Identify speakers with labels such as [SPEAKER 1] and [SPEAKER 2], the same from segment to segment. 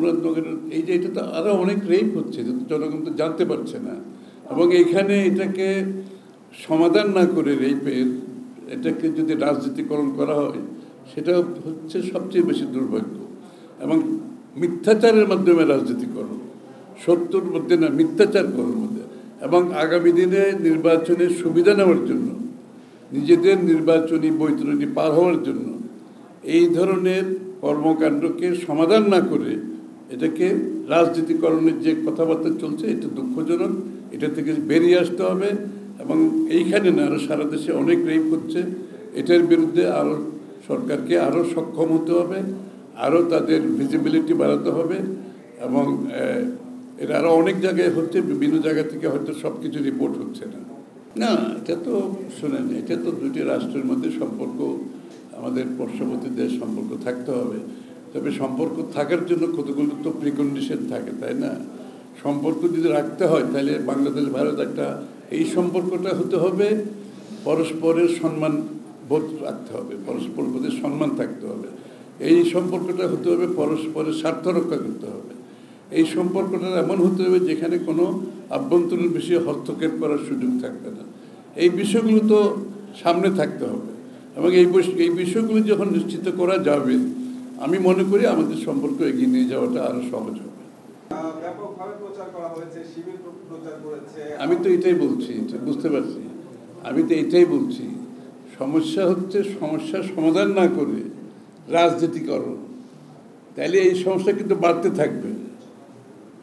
[SPEAKER 1] মুরাদনগরের এই যে এটা তো আরও অনেক রেপ হচ্ছে, জনগণ তো জানতে পারছে না। এবং এইখানে এটাকে সমাধান না করে রেপের এটাকে যদি রাজনীতিকরণ করা হয়, সেটা হচ্ছে সবচেয়ে বেশি দুর্ভাগ্য। এবং মিথ্যাচারের মাধ্যমে রাজনীতিকরণ, সত্যর মধ্যে না, মিথ্যাচার করার মধ্যে। এবং আগামী দিনে নির্বাচনের সুবিধা নেওয়ার জন্য, নিজেদের নির্বাচনী বৈতরণী পার হওয়ার জন্য এই ধরনের কর্মকাণ্ডকে সমাধান না করে এটাকে রাজনীতিকরণের যে কথাবার্তা চলছে, এটা দুঃখজনক। এটা থেকে বেরিয়ে আসতে হবে। এবং এইখানে না, আরও সারা দেশে অনেক রেপ হচ্ছে, এটার বিরুদ্ধে আরও সরকারকে আরও সক্ষম হতে হবে, আরও তাদের ভিজিবিলিটি বাড়াতে হবে। এবং এটা আরও অনেক জায়গায় হচ্ছে, বিভিন্ন জায়গা থেকে হয়তো সব কিছু রিপোর্ট হচ্ছে না। না, এটা তো শোনেন, এটা তো দুটি রাষ্ট্রের মধ্যে সম্পর্ক, আমাদের পার্শ্ববর্তী দেশ সম্পর্ক থাকতে হবে। তবে সম্পর্ক থাকার জন্য কতগুলো তো প্রিকন্ডিশন থাকে, তাই না? সম্পর্ক যদি রাখতে হয় তাহলে বাংলাদেশ ভারত একটা, এই সম্পর্কটা হতে হবে পরস্পরের সম্মান বোধ রাখতে হবে, পরস্পর প্রতি সম্মান থাকতে হবে। এই সম্পর্কটা হতে হবে পরস্পরের স্বার্থ রক্ষা করতে হবে। এই সম্পর্কটা এমন হতে হবে যেখানে কোনো আভ্যন্তরীণ বিষয়ে হস্তক্ষেপ করার সুযোগ থাকবে না। এই বিষয়গুলো তো সামনে থাকতে হবে। এবং এই বিষয়গুলো যখন নিশ্চিত করা যাবে, আমি মনে করি আমাদের সম্পর্ক এগিয়ে নিয়ে যাওয়াটা আরও সহজ হবে। আমি তো এটাই বলছি, বুঝতে পারছি। আমি তো এটাই বলছি, সমস্যা হচ্ছে সমস্যার সমাধান না করে রাজনীতিকরণ। তাইলে এই সমস্যা কিন্তু বাড়তে থাকবে।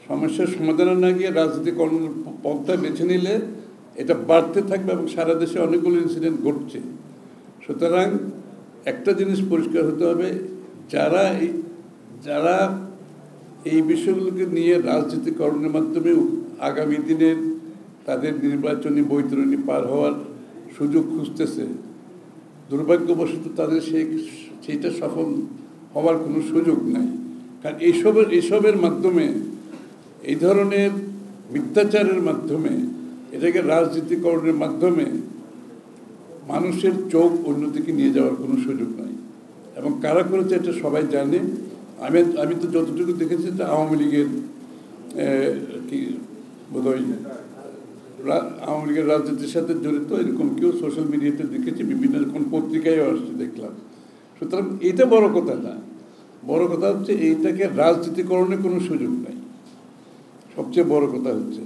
[SPEAKER 1] সমস্যার সমাধানে না গিয়ে রাজনীতিকরণের পথটা বেছে নিলে এটা বাড়তে থাকবে এবং সারা দেশে অনেকগুলো ইনসিডেন্ট ঘটছে। সুতরাং একটা জিনিস পরিষ্কার হতে হবে, যারা এই বিষয়গুলোকে নিয়ে রাজনীতিকরণের মাধ্যমে আগামী দিনের তাদের নির্বাচনী বৈতরণী পার হওয়ার সুযোগ খুঁজতেছে, দুর্ভাগ্যবশত তাদের সেইটা সফল হওয়ার কোনো সুযোগ নাই। কারণ এইসবের মাধ্যমে, এই ধরনের মিথ্যাচারের মাধ্যমে, এটাকে রাজনীতিকরণের মাধ্যমে মানুষের চোখ অন্যদিকে নিয়ে যাওয়ার কোনো সুযোগ নাই। এবং কারা করেছে এটা সবাই জানে। আমি তো যতটুকু দেখেছি যে আওয়ামী লীগের কি বোধহয় আওয়ামী লীগের রাজনীতির সাথে জড়িত এরকম কেউ সোশ্যাল মিডিয়াতে দেখেছি, বিভিন্ন রকম পত্রিকায়ও আসছে, দেখলাম। সুতরাং এটা বড় কথা না, বড় কথা হচ্ছে এইটাকে রাজনীতিকরণের কোনো সুযোগ নাই, সবচেয়ে বড় কথা হচ্ছে।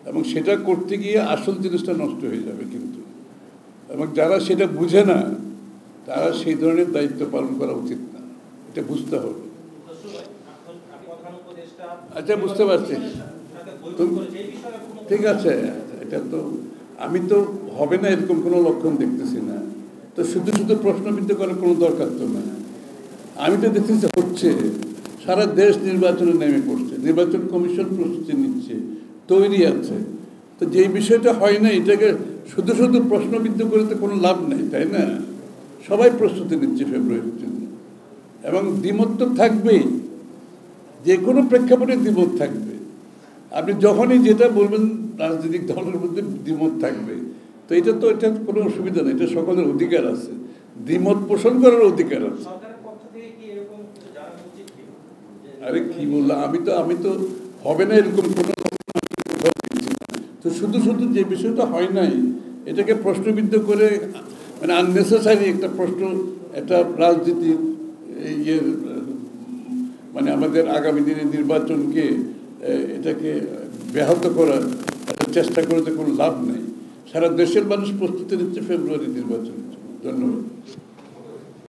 [SPEAKER 1] এবং সেটা করতে গিয়ে আসল জিনিসটা নষ্ট হয়ে যাবে কিন্তু। এবং যারা সেটা বুঝে না, তারা সেই ধরনের দায়িত্ব পালন করা উচিত না, এটা বুঝতে হবে। আচ্ছা, বুঝতে পারছি, ঠিক আছে। এটা তো আমি তো হবে না এরকম কোনো লক্ষণ দেখতেছি না। তো শুধু শুধু প্রশ্নবিদ্ধ করার কোনো দরকার তো না। আমি তো দেখতেছি হচ্ছে, সারা দেশ নির্বাচনে নেমে পড়ছে, নির্বাচন কমিশন প্রস্তুতি নিচ্ছে, তৈরি আছে। তো যেই বিষয়টা হয় না, এটাকে শুধু শুধু প্রশ্নবিদ্ধ করে তো কোনো লাভ নেই, তাই না? সবাই প্রস্তুতি নিচ্ছে ফেব্রুয়ারির জন্য। এবং দ্বিমত তো থাকবেই, যে কোনো প্রেক্ষাপটে দ্বিমত থাকবে। আপনি যখনই যেটা বলবেন রাজনৈতিক দলের মধ্যে দ্বিমত থাকবে, তো এটা কোনো অসুবিধা নেই, এটা সকলের অধিকার আছে, দ্বিমত পোষণ করার অধিকার আছে। আরে কি বললাম, আমি তো হবে না এরকম কোনো, তো শুধু শুধু যে বিষয়টা হয় নাই এটাকে প্রশ্নবিদ্ধ করে, মানে আননেসেসারি একটা প্রশ্ন, একটা রাজনীতির মানে আমাদের আগামী দিনের নির্বাচনকে এটাকে ব্যাহত করার একটা চেষ্টা করে তো কোনো লাভ নেই। সারা দেশের মানুষ প্রস্তুতি নিচ্ছে ফেব্রুয়ারি নির্বাচনের জন্য। ধন্যবাদ।